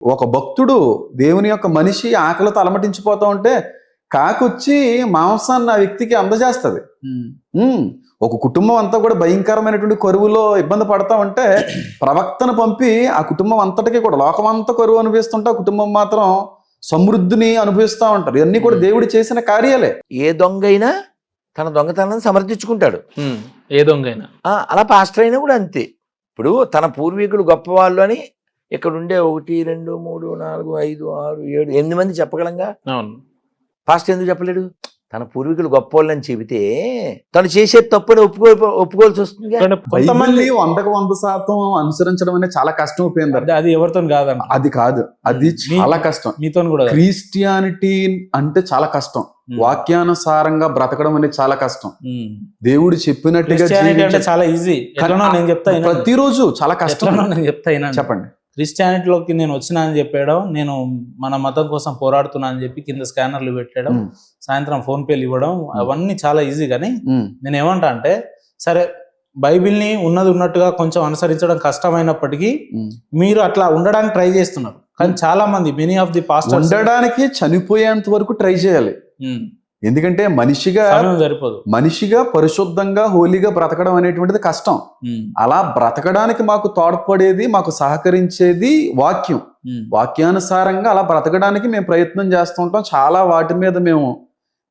ఒక భక్తుడు దేవుని యొక్క మనిషి ఆకలితో అలమటించిపోతా ఉంటే కాకొచ్చి మాంసాన్ని ఆ వ్యక్తికి అందజేస్తుంది. ఒక కుటుంబం అంతా కూడా భయంకరమైనటువంటి కరువులో ఇబ్బంది పడతా ఉంటే ప్రవక్తను పంపి ఆ కుటుంబం అంతటికీ కూడా లోకమంతా కరువు అనుభవిస్తుంటే ఆ కుటుంబం మాత్రం సమృద్ధిని అనుభవిస్తూ ఉంటారు. ఇవన్నీ కూడా దేవుడు చేసిన కార్యాలే. ఏ దొంగ అయినా తన దొంగతనాన్ని సమర్థించుకుంటాడు. ఏ దొంగ అయినా అలా పాస్టర్ అయినా కూడా అంతే. ఇప్పుడు తన పూర్వీకులు గొప్పవాళ్ళు అని ఇక్కడ ఉండే 1, 2, 3, 4, 5, 6, 7, 8 మంది చెప్పగలంగా. అవును. పాస్టర్ ఎందుకు చెప్పలేడు? తన పూర్వీకులు గొప్పవాళ్ళు అని చెబితే తను చేసే తప్పుని ఒప్పుకోవాల్సి వస్తుంది. కొంతమంది 100% అనుసరించడం అనేది చాలా కష్టం అయిపోయింది. అది ఎవరితో కాదండి. అది కాదు, అది చాలా కష్టం. మీతో కూడా క్రిస్టియానిటీ అంటే చాలా కష్టం. వాక్యానుసారంగా బ్రతకడం అనేది చాలా కష్టం. దేవుడు చెప్పినట్టుగా చాలా ఈజీ. నేను చెప్తా ప్రతిరోజు చాలా కష్టం. నేను చెప్తా చెప్పండి. క్రిస్టియానిటీలోకి నేను వచ్చినా అని చెప్పాడు, నేను మన మతం కోసం పోరాడుతున్నా అని చెప్పి కింద స్కానర్లు పెట్టడం, సాయంత్రం ఫోన్ పేలు ఇవ్వడం, అవన్నీ చాలా ఈజీ. కానీ నేను ఏమంటా అంటే, సరే బైబిల్ని ఉన్నది ఉన్నట్టుగా కొంచెం అనుసరించడం కష్టమైనప్పటికీ మీరు అట్లా ఉండడానికి ట్రై చేస్తున్నారు. కానీ చాలా మంది మెనీ ఆఫ్ ది పాస్టర్స్ ఉండడానికి చనిపోయేంత వరకు ట్రై చేయాలి. ఎందుకంటే మనిషిగా పరిశుద్ధంగా హోలీగా బ్రతకడం అనేటువంటిది కష్టం. అలా బ్రతకడానికి మాకు తోడ్పడేది, మాకు సహకరించేది వాక్యం. వాక్యానుసారంగా అలా బ్రతకడానికి మేము ప్రయత్నం చేస్తుంటాం. చాలా వాటి మీద మేము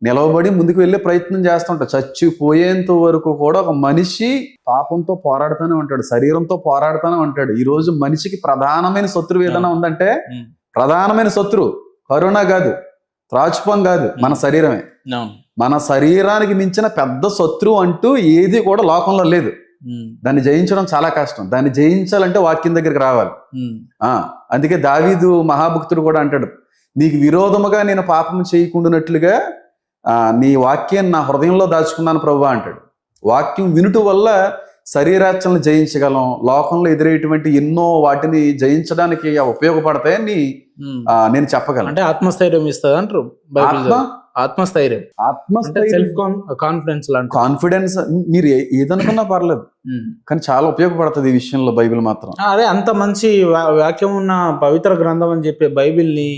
నిలవబడి ముందుకు వెళ్ళే ప్రయత్నం చేస్తుంటాం. చచ్చిపోయేంత వరకు కూడా ఒక మనిషి పాపంతో పోరాడుతూనే ఉంటాడు, శరీరంతో పోరాడుతూనే ఉంటాడు. ఈ రోజు మనిషికి ప్రధానమైన శత్రువు ఏదైనా ఉందంటే, ప్రధానమైన శత్రువు కరోనా కాదు, త్రాచుపం కాదు, మన శరీరమే. మన శరీరానికి మించిన పెద్ద శత్రువు అంటూ ఏది కూడా లోకంలో లేదు. దాన్ని జయించడం చాలా కష్టం. దాన్ని జయించాలంటే వాక్యం దగ్గరికి రావాలి. అందుకే దావీదు మహాభక్తుడు కూడా అంటాడు, నీకు విరోధముగా నేను పాపం చేయకుండానట్లుగా నీ వాక్యాన్ని నా హృదయంలో దాచుకున్నాను ప్రభువా అంటాడు. వాక్యం వినుట వల్ల శరీరాచలను జయించగలం. లోకంలో ఎదురయ్యేటువంటి ఎన్నో వాటిని జయించడానికి ఉపయోగపడతాయని నేను చెప్పగలను. అంటే ఆత్మస్థైర్యం ఇస్తుంది అంటారు. ఆత్మస్థైర్యం, సెల్ఫ్ కాన్ఫిడెన్స్. కాన్ఫిడెన్స్ మీరు ఏదనుకున్నా పర్లేదు, కానీ చాలా ఉపయోగపడుతుంది ఈ విషయంలో బైబిల్ మాత్రం. అదే అంత మంచి వాక్యం ఉన్న పవిత్ర గ్రంథం అని చెప్పే బైబిల్ ని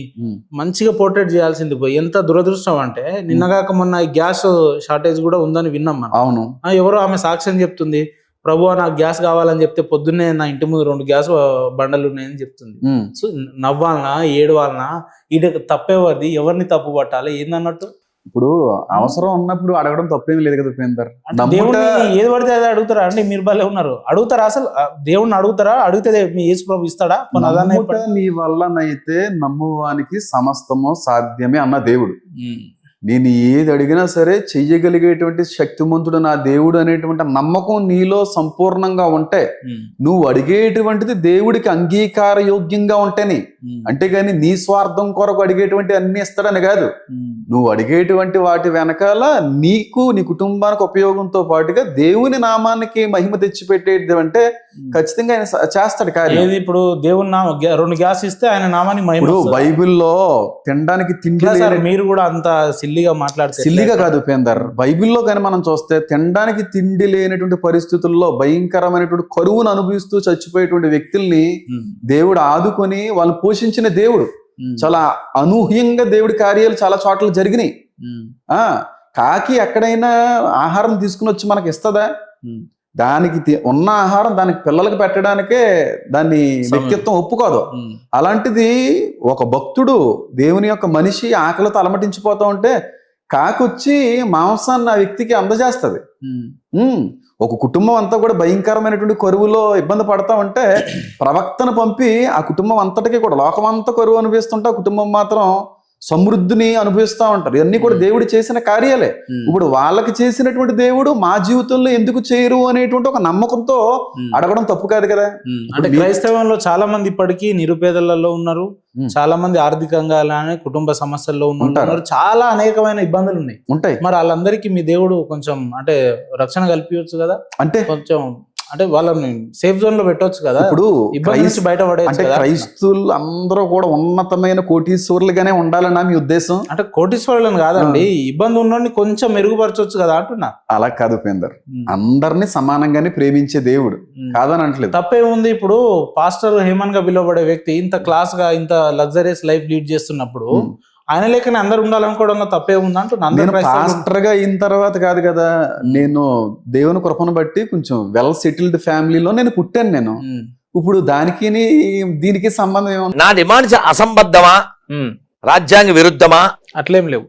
మంచిగా పోర్ట్రేట్ చేయాల్సింది పోయి ఎంత దురదృష్టం అంటే, నిన్నగాక మొన్న గ్యాస్ షార్టేజ్ కూడా ఉందని విన్నాం మనం. అవును. ఎవరో ఆమె సాక్ష్యం చెప్తుంది, ప్రభు నాకు గ్యాస్ కావాలని చెప్తే పొద్దున్నే నా ఇంటి ముందు 2 గ్యాస్ బండలు ఉన్నాయని చెప్తుంది. సో నవ్వాలనా ఏడవాలనా, ఈడ తప్పేవారిది, ఎవరిని తప్పు పట్టాలి ఏందన్నట్టు. ఇప్పుడు అవసరం ఉన్నప్పుడు అడగడం తప్పేం లేదు కదా ఉపేందర్. దేవుడిని ఏది పడితే అదే అడుగుతారా అండి? మీరు భలే ఉన్నారు. అడుగుతారా అసలు? దేవుడిని అడుగుతారా? అడిగితే మీ యేసు ప్రభు ఇస్తాడా? నీ వల్లనైతే నమ్మువానికి సమస్తము సాధ్యమే అన్న దేవుడు. నేను ఏది అడిగినా సరే చెయ్యగలిగేటువంటి శక్తిమంతుడు నా దేవుడు అనేటువంటి నమ్మకం నీలో సంపూర్ణంగా ఉంటే, నువ్వు అడిగేటువంటిది దేవుడికి అంగీకార యోగ్యంగా ఉంటేనే. అంతేగాని నీ స్వార్థం కొరకు అడిగేటువంటి అన్ని ఇస్తాడని కాదు. నువ్వు అడిగేటువంటి వాటి వెనకాల నీకు నీ కుటుంబానికి ఉపయోగంతో పాటుగా దేవుని నామానికి మహిమ తెచ్చిపెట్టేది అంటే ఖచ్చితంగా ఆయన చేస్తాడు కార్యం. ఇప్పుడు దేవుని 2 గ్యాస్ ఇస్తే ఆయన నామానికి మహిమ. బైబిల్లో తినడానికి తిండి, మీరు కూడా అంత సిల్లిగా మాట్లాడితే సిల్లిగా కాదు ఉపేందర్. బైబిల్లో కానీ మనం చూస్తే తినడానికి తిండి లేనటువంటి పరిస్థితుల్లో భయంకరమైనటువంటి కరువును అనుభవిస్తూ చచ్చిపోయేటువంటి వ్యక్తుల్ని దేవుడు ఆదుకొని వాళ్ళు పోషించిన దేవుడు. చాలా అనూహ్యంగా దేవుడి కార్యాలు చాలా చోట్ల జరిగినాయి. కాకి ఎక్కడైనా ఆహారం తీసుకుని వచ్చి మనకి ఇస్తుందా? దానికి ఉన్న ఆహారం దానికి పిల్లలకు పెట్టడానికే దాన్ని వ్యక్తిత్వం ఒప్పుకోదు. అలాంటిది ఒక భక్తుడు దేవుని యొక్క మనిషి ఆకలితో అలమటించిపోతా ఉంటే కాకొచ్చి మాంసాన్ని ఆ వ్యక్తికి అందజేస్తుంది. ఒక కుటుంబం అంతా కూడా భయంకరమైనటువంటి కరువులో ఇబ్బంది పడతా ఉంటే ప్రవక్తను పంపి ఆ కుటుంబం అంతటికీ కూడా లోకమంతా కరువు అనుభవిస్తుంటే ఆ కుటుంబం మాత్రం సమృద్ధిని అనుభవిస్తూ ఉంటారు. ఇవన్నీ కూడా దేవుడు చేసిన కార్యాలే. ఇప్పుడు వాళ్ళకి చేసినటువంటి దేవుడు మా జీవితంలో ఎందుకు చేయరు అనేటువంటి ఒక నమ్మకంతో అడగడం తప్పు కాదు కదా. అంటే క్రైస్తవంలో చాలా మంది ఇప్పటికీ నిరుపేదలలో ఉన్నారు, చాలా మంది ఆర్థికంగా అలానే కుటుంబ సమస్యల్లో ఉన్నారు, చాలా అనేకమైన ఇబ్బందులు ఉన్నాయి. ఉంటాయి. మరి వాళ్ళందరికీ మీ దేవుడు కొంచెం అంటే రక్షణ కల్పించవచ్చు కదా. అంటే కొంచెం అంటే వాళ్ళని సేఫ్ జోన్ లో పెట్టొచ్చు కదా, ఇప్పుడు ఇబ్బంది నుంచి బయటపడేయచ్చు అంటే కదా. క్రైస్తువులు అందరూ కూడా ఉన్నతమైన కోటీశ్వరులుగానే ఉండాలన్నా మీ ఉద్దేశం? అంటే కోటీశ్వరులను కాదండి, ఇబ్బంది ఉన్నోడిని కొంచెం మెరుగుపరచవచ్చు కదా అంటున్నా. అలా కాదు ఉపేందర్, అందరినీ సమానంగానే ప్రేమించే దేవుడు, కాదని అంటలేదు. తప్పేముంది? ఇప్పుడు పాస్టర్ హేమన్ గా పిలువబడే వ్యక్తి ఇంత క్లాస్ గా ఇంత లగ్జరియస్ లైఫ్ లీడ్ చేస్తున్నప్పుడు ఆయన లేకనే అందరు ఉండాలనుకోవడంలో తప్పే ఉంది అంటున్నా. నేను పాస్టర్ గా అయిన తర్వాత కాదు కదా, నేను దేవుని కృపను బట్టి కొంచెం వెల్ సెటిల్డ్ ఫ్యామిలీలో నేను పుట్టాను. నేను ఇప్పుడు దానికి దీనికి సంబంధం ఏమన్నా? నా డిమాండ్స్ అసంబద్ధమా, రాజ్యాంగ విరుద్ధమా? అట్లేం లేవు.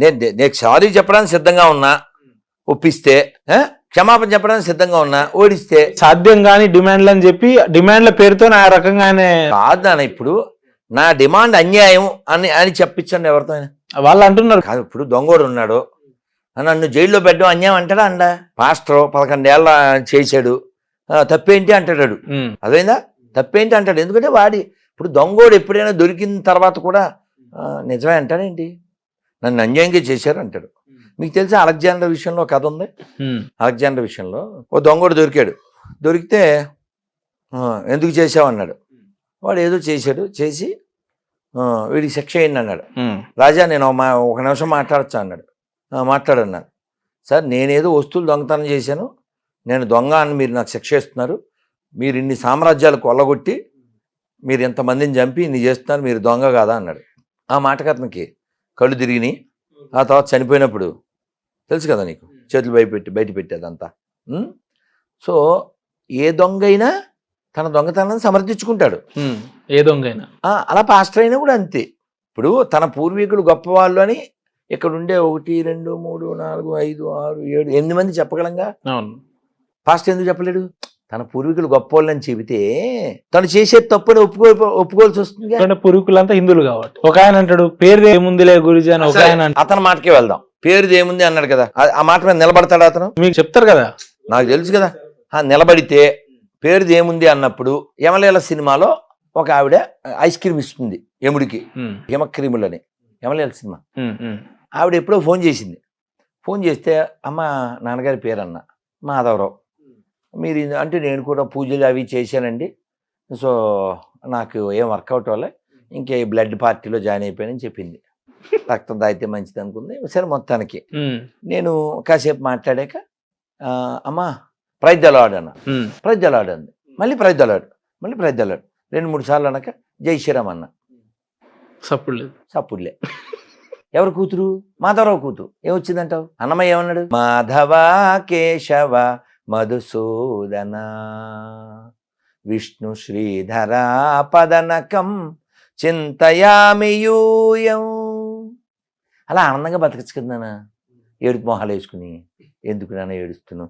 నేను సారీ చెప్పడానికి సిద్ధంగా ఉన్నా, ఒప్పిస్తే క్షమాపణ చెప్పడానికి సిద్ధంగా ఉన్నా, ఓడిస్తే సాధ్యం కాని డిమాండ్లు అని చెప్పి డిమాండ్ల పేరుతో ఆ రకంగా ఆయన కాదు నాన్న. ఇప్పుడు నా డిమాండ్ అన్యాయం అని చెప్పించండి ఎవరితో అయినా. వాళ్ళు అంటున్నారు కాదు, ఇప్పుడు దొంగోడు ఉన్నాడు, నన్ను జైల్లో పెట్టడం అన్యాయం అంటాడా? అండా పాస్టర్ 11 ఏళ్ళ చేశాడు, తప్పేంటి అంటాడు. అదేందా తప్పేంటి అంటాడు. ఎందుకంటే వాడి ఇప్పుడు దొంగోడు ఎప్పుడైనా దొరికిన తర్వాత కూడా నిజమే అంటాడేంటి, నన్ను అన్యాయంగా చేశారు అంటాడు. మీకు తెలిసి అలెగ్జాండర్ విషయంలో కథ ఉంది. అలెగ్జాండర్ విషయంలో ఓ దొంగోడు దొరికితే ఎందుకు చేసావు అన్నాడు. వాడు ఏదో చేశాడు, చేసి వీడికి శిక్ష అయింది అన్నాడు. రాజా నేను ఒక నిమిషం మాట్లాడచ్చా అన్నాడు. మాట్లాడన్నాడు. సార్ నేనేదో వస్తువులు దొంగతనం చేశాను, నేను దొంగ అని మీరు నాకు శిక్ష ఇస్తున్నారు, మీరు ఇన్ని సామ్రాజ్యాలు కొల్లగొట్టి మీరు ఇంతమందిని చంపి ఇన్ని చేస్తున్నారు, మీరు దొంగ కాదా అన్నాడు. ఆ మాటకి అతనికి కళ్ళు తిరిగినాయి. ఆ తర్వాత చనిపోయినప్పుడు తెలుసు కదా నీకు, చేతులు బయట పెట్టేదంతా. సో ఏ దొంగ అయినా తన దొంగతనాన్ని సమర్థించుకుంటాడు, ఏ దొంగ అయినా. అలా పాస్టర్ అయినా కూడా అంతే. ఇప్పుడు తన పూర్వీకులు గొప్పవాళ్ళు అని ఇక్కడ ఉండే 1 2 3 4 5 6 7 8 మంది చెప్పగలంగా. పాస్టర్ ఎందుకు చెప్పలేడు? తన పూర్వీకులు గొప్పవాళ్ళు అని చెబితే తను చేసే తప్పుని ఒప్పుకోవాల్సి వస్తుంది. పూర్వీకులంతా హిందువులు కాబట్టి. ఒక ఆయన అంటాడు పేరు ఏముందిలే గురుజీ అని, ఒక ఆయన అతని మాటకే వెళ్దాం. పేరుది ఏముంది అన్నాడు కదా, ఆ మాట మీద నిలబడతాడు అతను? మీకు చెప్తారు కదా, నాకు తెలుసు కదా. నిలబడితే పేరుది ఏముంది అన్నప్పుడు యమలీల సినిమాలో ఒక ఆవిడ ఐస్ క్రీమ్ ఇస్తుంది యముడికి, యమక్రీములని, యమలీల సినిమా. ఆవిడ ఎప్పుడో ఫోన్ చేసింది. ఫోన్ చేస్తే అమ్మ నాన్నగారి పేరు అన్న మాధవరావు, మీరు అంటే నేను కూడా పూజలు అవి చేశానండి, సో నాకు ఏం వర్కౌట్ అవ్వలే, ఇంకే బ్లడ్ పార్టీలో జాయిన్ అయిపోయానని చెప్పింది. రక్తం తాగితే మంచిది అనుకుంది. సరే మొత్తానికి నేను కాసేపు మాట్లాడాక అమ్మా ప్రైజ్ ద లార్డ్ అన్న. ప్రైజ్ ద లార్డ్ అంది. మళ్ళీ ప్రైజ్ ద లార్డ్, మళ్ళీ ప్రైజ్ ద లార్డ్ 2-3 సార్లు అన్నాక జై శ్రీరామ్ అన్న. సప్పుడులే. ఎవరు కూతురు? మాధవరావు కూతురు. ఏమొచ్చిందంటావు? అన్నమయ్య ఏమన్నాడు? మాధవ కేశవ మధుసూదన విష్ణు శ్రీధర పదనకం చింతయామి యూయం. అలా ఆనందంగా బతకచ్చు కదా నాన్న, ఏడుపు మొహాలు వేసుకుని. ఎందుకు నాన్న ఏడుస్తున్నావు?